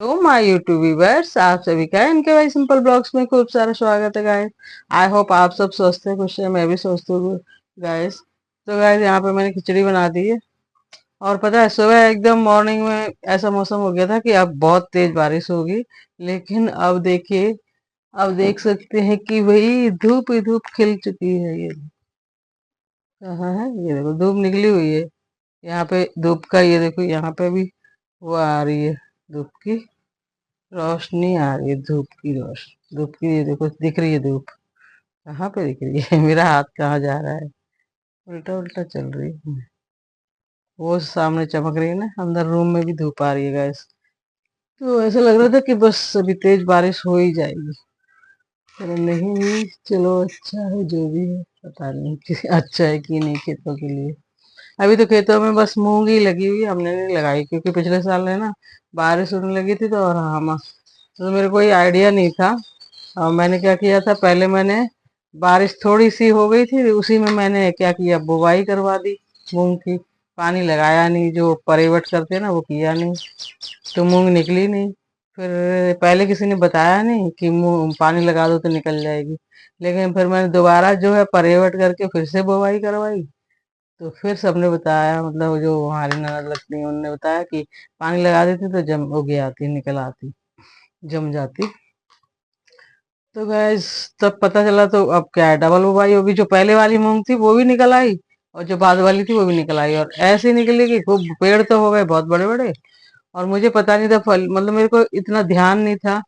तो my YouTube viewers, आप सभी का इनके भाई सिंपल ब्लॉग्स में खूब सारा स्वागत है गाइस। आई होप आप सब स्वस्थ हैं, खुश हैं। मैं भी स्वस्थ हूँ गाइस। तो गाइस, यहाँ पे मैंने खिचड़ी बना दी है। और पता है, सुबह एकदम मॉर्निंग में ऐसा मौसम हो गया था कि अब बहुत तेज बारिश होगी। लेकिन अब देखिए, अब देख सकते हैं कि भाई धूप ही धूप खिल चुकी है। ये कहाँ है? ये देखो, धूप निकली हुई है। यहाँ पे धूप का, ये देखो यहाँ पे भी वो आ रही है। धूप की रोशनी आ रही है, धूप की रोशनी, धूप की, ये देखो दिख रही है धूप। कहाँ पे दिख रही है? मेरा हाथ कहाँ जा रहा है? उल्टा उल्टा चल रही है। वो सामने चमक रही है ना, अंदर रूम में भी धूप आ रही है गैस। तो ऐसा लग रहा था कि बस अभी तेज बारिश हो ही जाएगी, पर नहीं हुई। चलो, अच्छा है जो भी है। पता नहीं कि अच्छा है कि नहीं खेतों के लिए। अभी तो खेतों में बस मूंग ही लगी हुई है, हमने नहीं लगाई क्योंकि पिछले साल है ना, बारिश होने लगी थी। तो और हम तो मेरे कोई आइडिया नहीं था। और मैंने क्या किया था, पहले मैंने, बारिश थोड़ी सी हो गई थी, उसी में मैंने क्या किया, बुवाई करवा दी मूंग की। पानी लगाया नहीं, जो परिवट करते हैं ना वो किया नहीं, तो मूंग निकली नहीं। फिर पहले किसी ने बताया नहीं कि मूंग पानी लगा दो तो निकल जाएगी। लेकिन फिर मैंने दोबारा जो है परिवट करके फिर से बुवाई करवाई। तो फिर सबने बताया, मतलब जो हमारी ननद लगती है उनने बताया कि पानी लगा देती तो जम उग आती, निकल आती, जम जाती। तो गैस, तब पता चला। तो अब क्या है, डबल बुवाई होगी। जो पहले वाली मूंग थी वो भी निकल आई, और जो बाद वाली थी वो भी निकल आई, और ऐसे निकली कि खूब पेड़ तो हो गए बहुत बड़े बड़े। और मुझे पता नहीं था फल, मतलब मेरे को इतना ध्यान नहीं था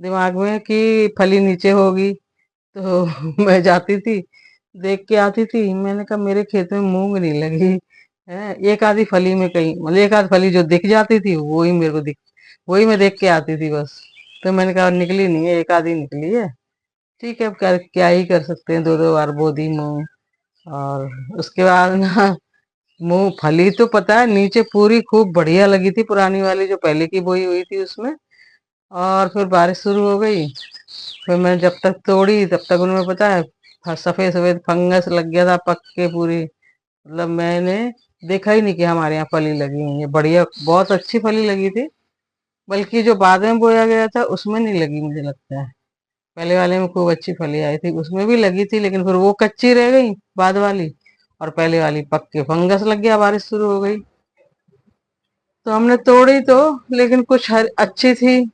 दिमाग में कि फली नीचे होगी। तो मैं जाती थी, देख के आती थी। मैंने कहा मेरे खेत में मूंग नहीं लगी है। एक आधी फली में कहीं, मतलब एक आधी फली जो दिख जाती थी वो ही मेरे को दिख, वही मैं देख के आती थी बस। तो मैंने कहा निकली नहीं है, एक आधी निकली है। ठीक है, अब क्या ही कर सकते हैं, दो दो बार बो दी मूंग। और उसके बाद ना, मूंगफली तो पता है नीचे पूरी खूब बढ़िया लगी थी, पुरानी वाली जो पहले की बोई हुई थी उसमें। और फिर बारिश शुरू हो गई। फिर मैं जब तक तोड़ी तब तक उनमें पता है सफेद सफेद फंगस लग गया था, पक के पूरी। मतलब मैंने देखा ही नहीं कि हमारे यहाँ फली लगी हुई है। बढ़िया, बहुत अच्छी फली लगी थी। बल्कि जो बाद में बोया गया था उसमें नहीं लगी, मुझे लगता है। पहले वाले में खूब अच्छी फली आई थी, उसमें भी लगी थी, लेकिन फिर वो कच्ची रह गई बाद वाली। और पहले वाली पक के फंगस लग गया, बारिश शुरू हो गई। तो हमने तोड़ी तो, लेकिन कुछ अच्छी थी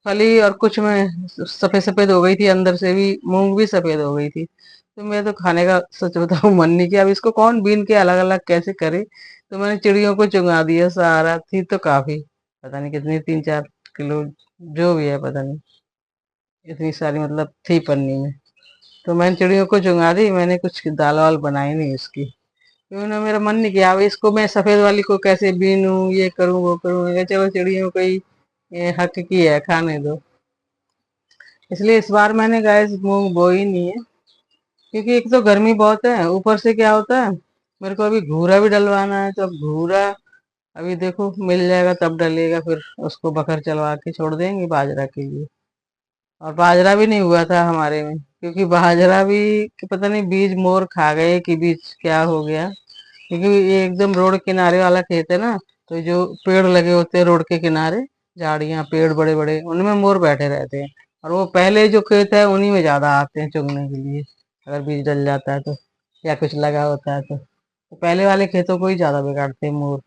फली, और कुछ में सफेद सफेद हो गई थी, अंदर से भी मूंग भी सफेद हो गई थी। तो मैं तो खाने का, सच बताऊं, मन नहीं किया। अब इसको कौन बीन के अलग अलग कैसे करे। तो मैंने चिड़ियों को चुंगा दिया सारा। थी तो काफी, पता नहीं कितनी, 3-4 किलो, जो भी है पता नहीं, इतनी सारी मतलब थी पन्नी में। तो मैंने चिड़ियों को चुंगा दी, मैंने कुछ दाल वाल बनाई नहीं उसकी, क्यों ना, मेरा मन नहीं किया। अब इसको मैं सफेद वाली को कैसे बीनूं, ये करूं वो करूं। मैं कहा, चलो चिड़ियों को ही ये हक की है, खाने दो। इसलिए इस बार मैंने गैस मूंग बोई नहीं है, क्योंकि एक तो गर्मी बहुत है, ऊपर से क्या होता है, मेरे को अभी घूरा भी डलवाना है। तो अब घूरा, अभी देखो मिल जाएगा तब डलेगा, फिर उसको बखर चलवा के छोड़ देंगे बाजरा के लिए। और बाजरा भी नहीं हुआ था हमारे में, क्योंकि बाजरा भी पता नहीं बीज मोर खा गए कि बीज क्या हो गया। क्योंकि ये एकदम रोड किनारे वाला खेत है ना, तो जो पेड़ लगे होते हैं रोड के किनारे, झाड़ियां पेड़ बड़े बड़े, उनमें मोर बैठे रहते हैं। और वो पहले जो खेत है उन्हीं में ज्यादा आते हैं चुगने के लिए, अगर बीज डल जाता है तो, या कुछ लगा होता है तो पहले वाले खेतों को ही ज्यादा बिगाड़ते हैं मोर।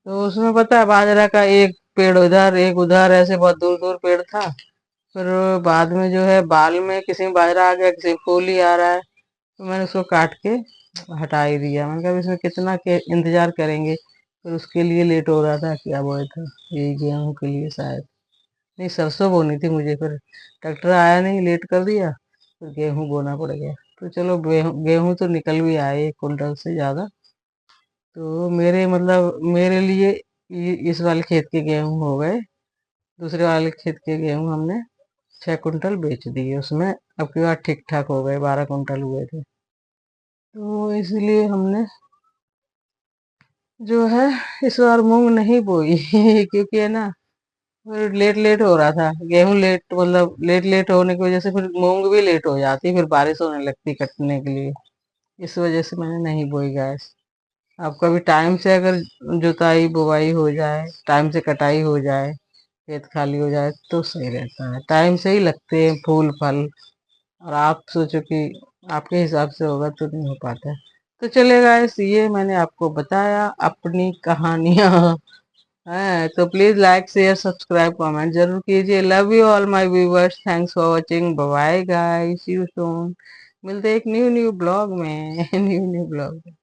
तो उसमें पता है, बाजरा का एक पेड़ उधर एक उधर, ऐसे बहुत दूर दूर पेड़ था। फिर बाद में जो है, बाल में किसी में बाजरा आ गया, किसी में फूल ही आ रहा है। तो मैंने उसको काट के हटा ही दिया। मैंने कहा, "अब इसमें कितना के इंतजार करेंगे।" फिर उसके लिए लेट हो रहा था, क्या बोया था, यही गेहूं के लिए शायद। नहीं, सरसों बोनी थी मुझे, फिर ट्रैक्टर आया नहीं, लेट कर दिया। फिर गेहूं बोना पड़ गया। तो चलो, गेहूं गेहूं तो निकल भी आए 1 कुंटल से ज्यादा। तो मेरे, मतलब मेरे लिए इस वाले खेत के गेहूं हो गए। दूसरे वाले खेत के गेहूं हमने 6 कुंटल बेच दिए उसमें। अब की बार ठीक ठाक हो गए, 12 कुंटल हुए थे। तो इसलिए हमने जो है इस बार मूंग नहीं बोई क्योंकि है ना, फिर लेट लेट हो रहा था गेहूं, लेट मतलब लेट लेट होने की वजह से फिर मूंग भी लेट हो जाती, फिर बारिश होने लगती कटने के लिए। इस वजह से मैंने नहीं बोई गैस। अब कभी टाइम से अगर जुताई बुवाई हो जाए, टाइम से कटाई हो जाए, खेत खाली हो जाए तो सही रहता है, टाइम से ही लगते हैं फूल फल। और आप सोचो कि आपके हिसाब से होगा तो नहीं हो पाता है। तो चलिए गाइस, ये मैंने आपको बताया अपनी कहानियां है। तो please like share subscribe comment जरूर कीजिए। Love you all my viewers, thanks for watching, bye guys, see you soon. मिलते हैं एक न्यू न्यू ब्लॉग में न्यू न्यू ब्लॉग में।